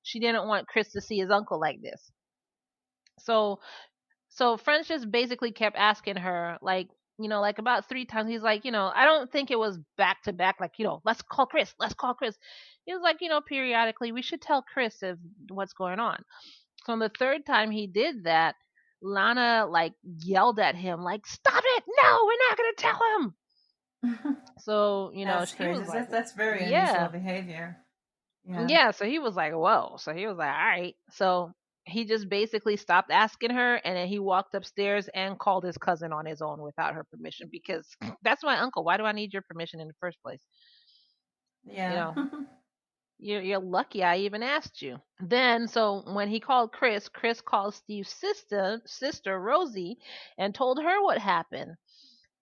she didn't want Chris to see his uncle like this. So French just basically kept asking her, like, like about 3 times. He's like, I don't think it was back to back, like, let's call Chris, let's call Chris. He was like, periodically we should tell Chris if what's going on. So on the third time he did that, Lana like yelled at him, like, stop it, no, we're not gonna tell him. So, That's she crazy. was like, That's very unusual yeah, behavior. Yeah. yeah. So he was like, whoa. So he was like, all right. So he just basically stopped asking her, and then he walked upstairs and called his cousin on his own without her permission, because that's my uncle. Why do I need your permission in the first place? You Yeah. know, you're lucky I even asked you. Then, so when he called Chris, Chris called Steve's sister Rosie, and told her what happened.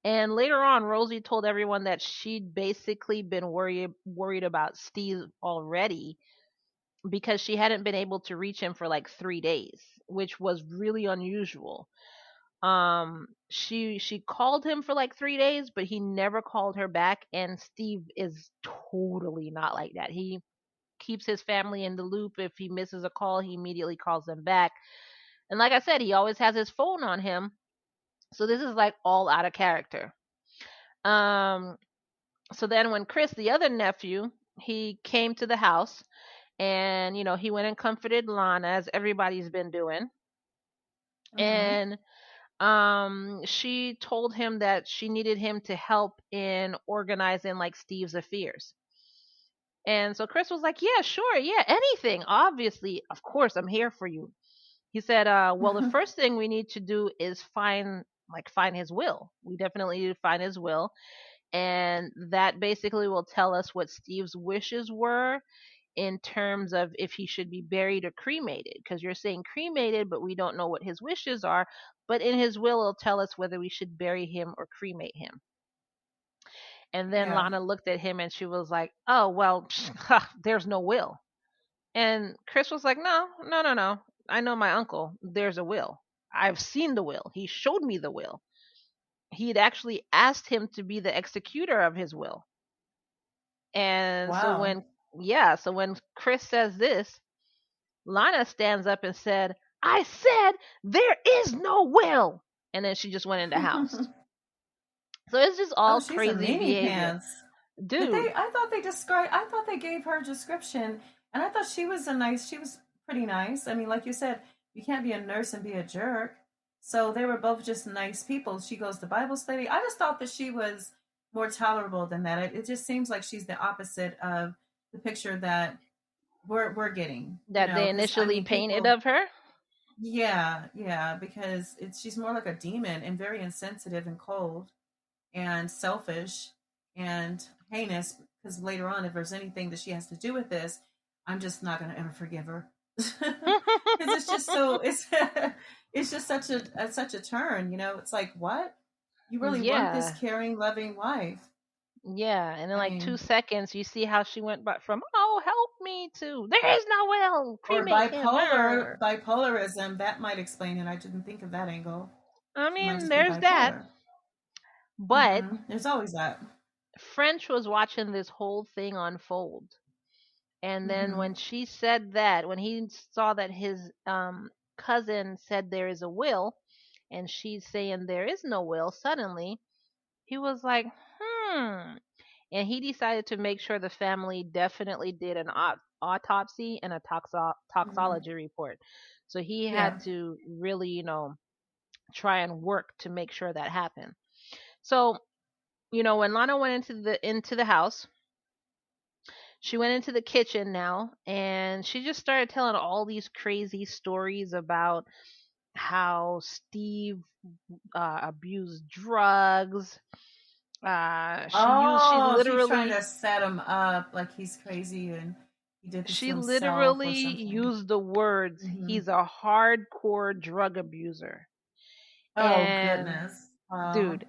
And later on, Rosie told everyone that she'd basically been worried about Steve already, because she hadn't been able to reach him for like 3 days, which was really unusual. She called him for like 3 days, but he never called her back. And Steve is totally not like that. He keeps his family in the loop. If he misses a call, he immediately calls them back. And like I said, he always has his phone on him. So this is like all out of character. Um, so then when Chris, the other nephew, he came to the house, and he went and comforted Lana, as everybody's been doing. Hmm. And she told him that she needed him to help in organizing like Steve's affairs. And so Chris was like, yeah, sure, yeah, anything, obviously, of course, I'm here for you. He said, well, the first thing we need to do is find his will. We definitely need to find his will, and that basically will tell us what Steve's wishes were in terms of if he should be buried or cremated, because you're saying cremated, but we don't know what his wishes are. But in his will, it'll tell us whether we should bury him or cremate him. And then Yeah. Lana looked at him and she was like, oh, well, there's no will. And Chris was like, no, no, no, no. I know my uncle. There's a will. I've seen the will. He showed me the will. He had actually asked him to be the executor of his will. And so Wow. when Chris says this, Lana stands up and said, I said there is no will. And then she just went in the house. So it's just Oh, all she's a crazy meanie behavior. pants. Did Dude, they? I thought they described. I thought they gave her a description, and I thought she was a nice. She was pretty nice. I mean, like you said, you can't be a nurse and be a jerk. So they were both just nice people. She goes to Bible study. I just thought that she was more tolerable than that. It just seems like she's the opposite of the picture that we're getting. You that know, they because I initially mean, painted people. of her. Yeah, yeah, because it's she's more like a demon and very insensitive and cold and selfish and heinous. Because later on, if there's anything that she has to do with this, I'm just not going to ever forgive her. Because it's just so it's just such a turn. You know, it's like what you really want this Yeah. caring, loving wife. Yeah. And in I like mean, 2 seconds, you see how she went back from, oh, help me, to there is no will. or Cremate him. bipolarism. That might explain it. I didn't think of that angle. I She might mean, just be there's that. bipolar. But There's always that. French was watching this whole thing unfold. And then Hmm. when she said that, when he saw that his cousin said there is a will, and she's saying there is no will, suddenly he was like, hmm. And he decided to make sure the family definitely did an autopsy and a Hmm. toxology report. So he Yeah. had to really, try and work to make sure that happened. So, when Lana went into the house, she went into the kitchen now, and she just started telling all these crazy stories about how Steve abused drugs. She Oh, she's trying literally to set him up like he's crazy and he did this to she himself or literally something. used the words, Hmm. he's a hardcore drug abuser. Oh And goodness. Wow. dude,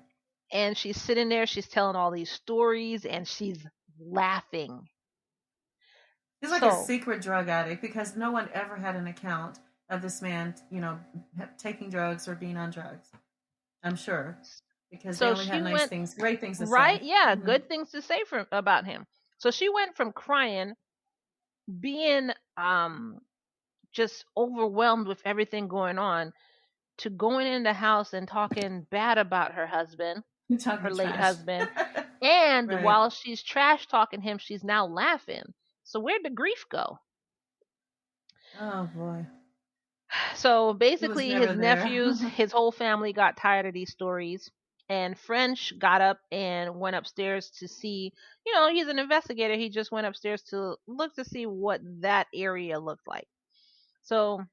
and she's sitting there, she's telling all these stories, and she's laughing. He's like a So secret drug addict because no one ever had an account of this man, taking drugs or being on drugs. I'm sure because they so only she had nice went things, great things to say. right, yeah, Hmm. good things to say about him. So she went from crying being just overwhelmed with everything going on, to going in the house and talking bad about her husband, You're her talking late trash. husband, and Right. while she's trash talking him, she's now laughing. So where'd the grief go? Oh boy. So It was basically, never his there. nephews, his whole family got tired of these stories. And French got up and went upstairs to see, he's an investigator. He just went upstairs to look to see what that area looked like. So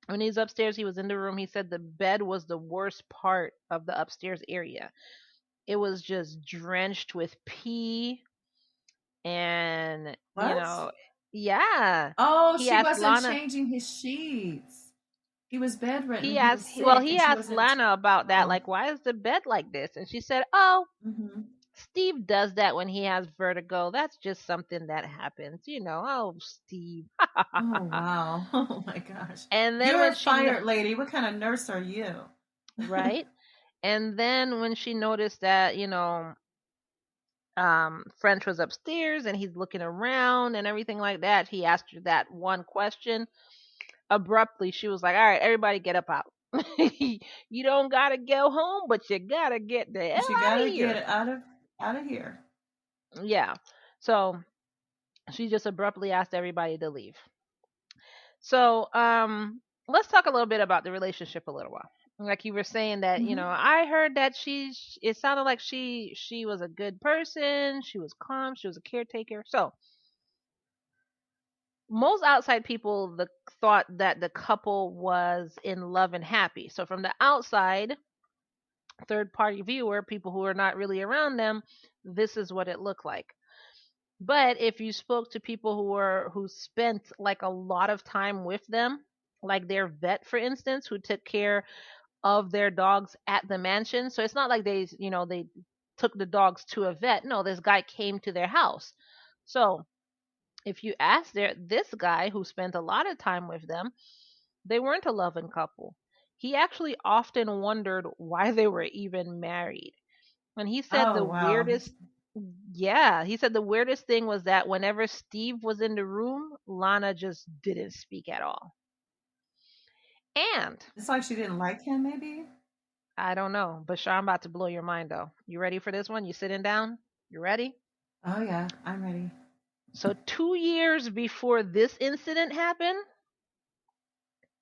when he's upstairs, he was in the room. He said the bed was the worst part of the upstairs area. It was just drenched with pee and, What? yeah. Oh, He she asked wasn't Lana. changing his sheets. He was bedridden He and he asked, was well, sick, he and she asked wasn't. Lana about that, Oh. like, why is the bed like this? And she said, oh, Hmm. Steve does that when he has vertigo. That's just something that happens, Oh, Steve. Oh wow. Oh my gosh. And then when You're she, fired, lady. What kind of nurse are you? right? And then when she noticed that, French was upstairs and he's looking around and everything like that, he asked her that one question. Abruptly, she was like, all right, everybody get up out. You don't got to go home, but you got to get the hell But you out of gotta get here. it out of here. Yeah. So she just abruptly asked everybody to leave. So let's talk a little bit about the relationship a little while. Like you were saying that, Hmm. I heard that it sounded like she was a good person, she was calm, she was a caretaker. So most outside people thought that the couple was in love and happy. So from the outside, third party viewer, people who are not really around them, this is what it looked like. But if you spoke to people who spent like a lot of time with them, like their vet, for instance, who took care of their dogs at the mansion. So it's not like they took the dogs to a vet. No, this guy came to their house. So if you ask this guy who spent a lot of time with them, they weren't a loving couple. He actually often wondered why they were even married. And he said Oh the wow. weirdest, yeah, he said the weirdest thing was that whenever Steve was in the room, Lana just didn't speak at all. And It's like she didn't like him, maybe. I don't know, but Sean, I'm about to blow your mind though. You ready for this one? You sitting down? You ready? Oh yeah, I'm ready. So 2 years before this incident happened,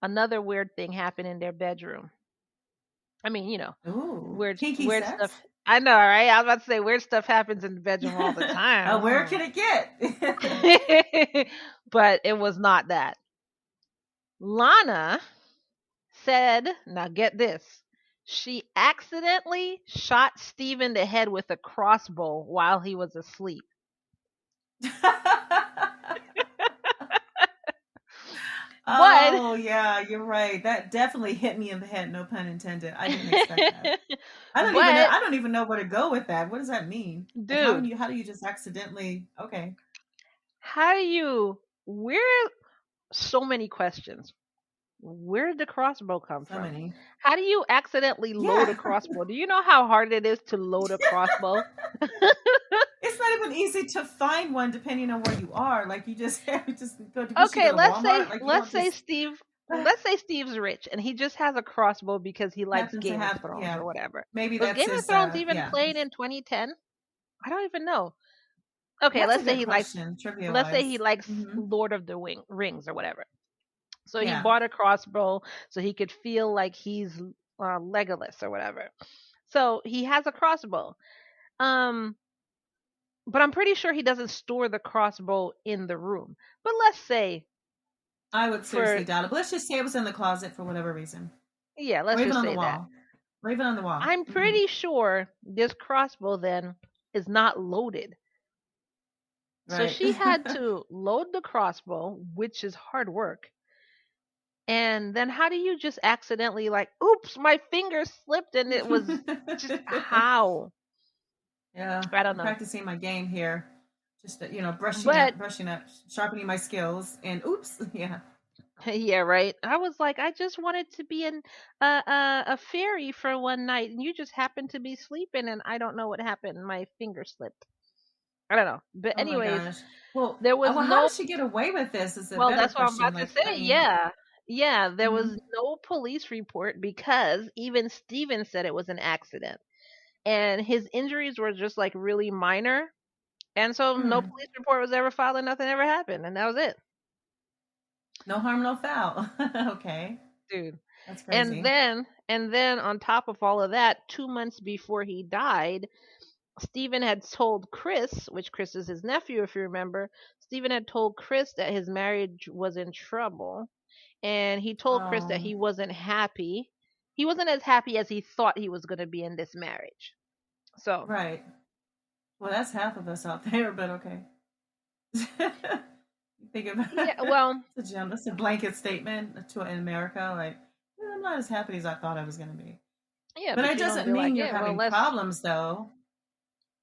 another weird thing happened in their bedroom. I mean, Ooh, weird kinky weird sex. stuff. I know, right? I was about to say weird stuff happens in the bedroom all the Where can time. it get? But it was not that. Lana said, now get this. She accidentally shot Steve in the head with a crossbow while he was asleep. But Oh yeah, you're right. That definitely hit me in the head. No pun intended. I didn't expect that. I don't even know. but I don't even know where to go with that. What does that mean? Like dude, how do you just accidentally? Okay, how do you where so many questions. Where did the crossbow come so from? many. How do you accidentally load a Yeah, crossbow? Do you know how hard it is to load a crossbow? it's not even easy to find one depending on where you are. Like you just just go. What you go Okay, to Walmart? Like you let's don't say just Steve let's say Steve's rich and he just has a crossbow because he likes happen to Game of have. Thrones Yeah, or whatever. maybe Was that's Game of his. Thrones even Yeah, played in 2010? I don't even know. Okay, that's a good question. Trivia let's say he wise. likes Hmm. Lord of the Rings or whatever. So he Yeah. bought a crossbow so he could feel like he's Legolas or whatever. So he has a crossbow. Um, but I'm pretty sure he doesn't store the crossbow in the room. But let's say I would for seriously doubt it. But let's just say it was in the closet for whatever reason, yeah, or let's even just on the say that. wall, or even on the wall. I'm Hmm. pretty sure this crossbow then is not loaded. So Right. she had to load the crossbow, which is hard work. And then how do you just accidentally like, oops, my finger slipped and it was just how? Yeah, I don't I'm know. practicing my game here. Just But brushing up, sharpening my skills. And oops, yeah. yeah, right. I was like, I just wanted to be a fairy for one night, and you just happened to be sleeping, and I don't know what happened. My finger slipped. I don't know. But Oh my anyways, gosh. Well, There was well, how no does she get away with this? Is a Well, better that's what I'm question. about to Like, I say. mean, Yeah. Yeah, there hmm was no police report because even Steven said it was an accident. And his injuries were just like really minor. And so no hmm, police report was ever filed and nothing ever happened. And that was it, no harm, no foul. Okay, dude. that's And crazy. then and then on top of all of that, 2 months before he died, Stephen had told Chris, which Chris is his nephew, if you remember, Stephen had told Chris that his marriage was in trouble. And he told Chris that Oh, he wasn't happy. He wasn't as happy as he thought he was going to be in this marriage. So, right. Well, that's half of us out there, but okay. You think about yeah, well, it's a blanket statement to in America. Like, "Yeah, I'm not as happy as I thought I was going to be. yeah, But but it you don't doesn't be mean like, you're yeah, well, having let's, problems, though.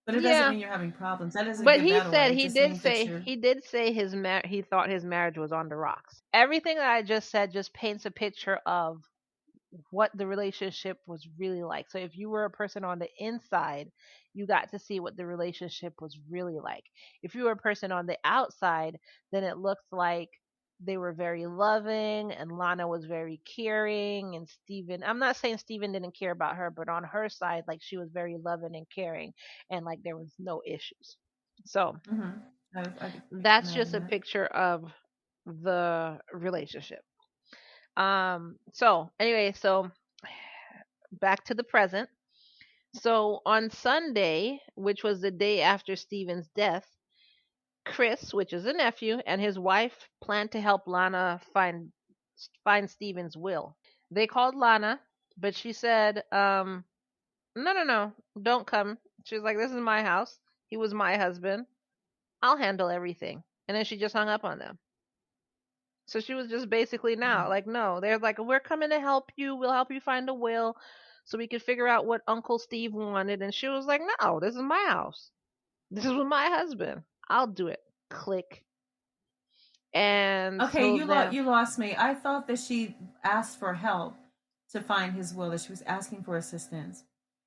But it doesn't yeah. mean you're having problems. That doesn't But give that away. It he just did means that say, you're. he thought his marriage was on the rocks. Everything that I just said just paints a picture of what the relationship was really like. So if you were a person on the inside, you got to see what the relationship was really like. If you were a person on the outside, then it looked like they were very loving and Lana was very caring and Steven, I'm not saying Steven didn't care about her, but on her side like she was very loving and caring and like there was no issues. So, Hmm, I can that's just imagine a that. picture of the relationship. So anyway, so back to the present. So on Sunday, which was the day after Stephen's death, Chris, which is a nephew, and his wife planned to help Lana find Stephen's will. They called Lana, but she said, "No, no, no, don't come." She was like, "This is my house. He was my husband. I'll handle everything." And then she just hung up on them. So she was just basically now Mm. like, no, they're like, we're coming to help you. We'll help you find a will so we could figure out what Uncle Steve wanted. And she was like, no, this is my house. This is with my husband. I'll do it. Click. And Okay, so then you lost me. I thought that she asked for help to find his will. That she was asking for assistance.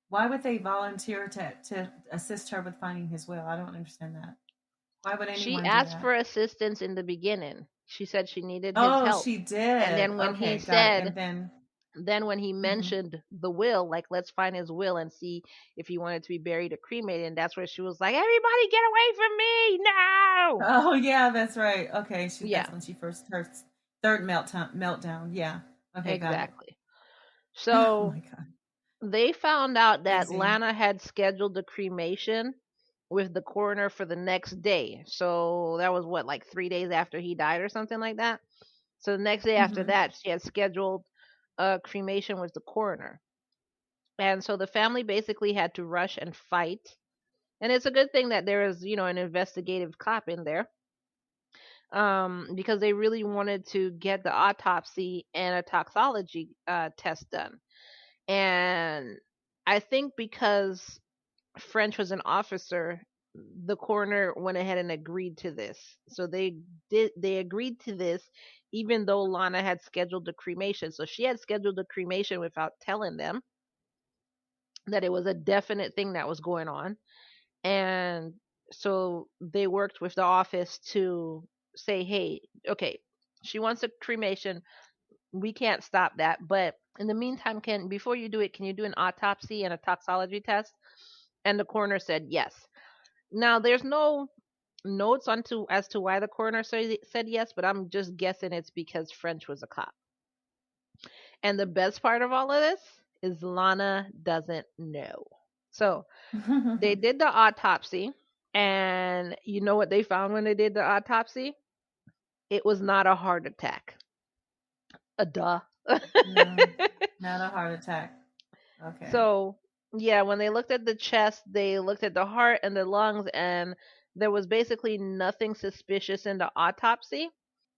Why would they volunteer to assist her with finding his will? I don't understand that. Why would she anyone do asked that? for assistance in the beginning. She said she needed his Oh, help. she And did. then Okay, got it. And then, when he hmm, mentioned the will, like let's find his will and see if he wanted to be buried or cremated, and that's where she was like, everybody get away from me, no. oh yeah, that's right. Okay, Yeah, that's when she first her third meltdown. Yeah. Okay, got it. exactly. Oh So my god, they found out that crazy. Lana had scheduled the cremation with the coroner for the next day. So that was what, like 3 days after he died or something like that. So the next day after Hmm. that, she had scheduled a cremation with the coroner. And so the family basically had to rush and fight. And it's a good thing that there is, an investigative cop in there, because they really wanted to get the autopsy and a toxology test done. And I think because French was an officer, the coroner went ahead and agreed to this. So they agreed to this even though Lana had scheduled the cremation. So she had scheduled the cremation without telling them that it was a definite thing that was going on. And so they worked with the office to say, "Hey, okay, she wants a cremation. We can't stop that, but in the meantime, can before you do it, can you do an autopsy and a toxology test?" And the coroner said yes. Now there's no notes onto as to why the coroner said yes, but I'm just guessing it's because French was a cop. And the best part of all of this is Lana doesn't know. So they did the autopsy, and you know what they found when they did the autopsy? It was not a heart attack. A duh. No, not a heart attack. Okay. So, yeah, when they looked at the chest, they looked at the heart and the lungs, and there was basically nothing suspicious in the autopsy.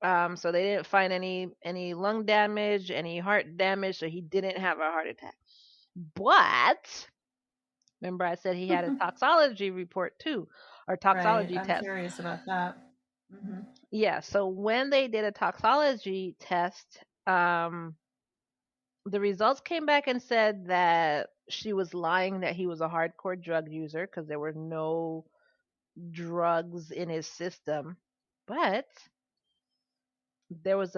So they didn't find any lung damage, any heart damage, so he didn't have a heart attack. But remember, I said he had a toxology report too, or Right. toxology I'm test. curious about that. Hmm. Yeah. So when they did a toxology test, the results came back and said that she was lying that he was a hardcore drug user because there were no drugs in his system. But there was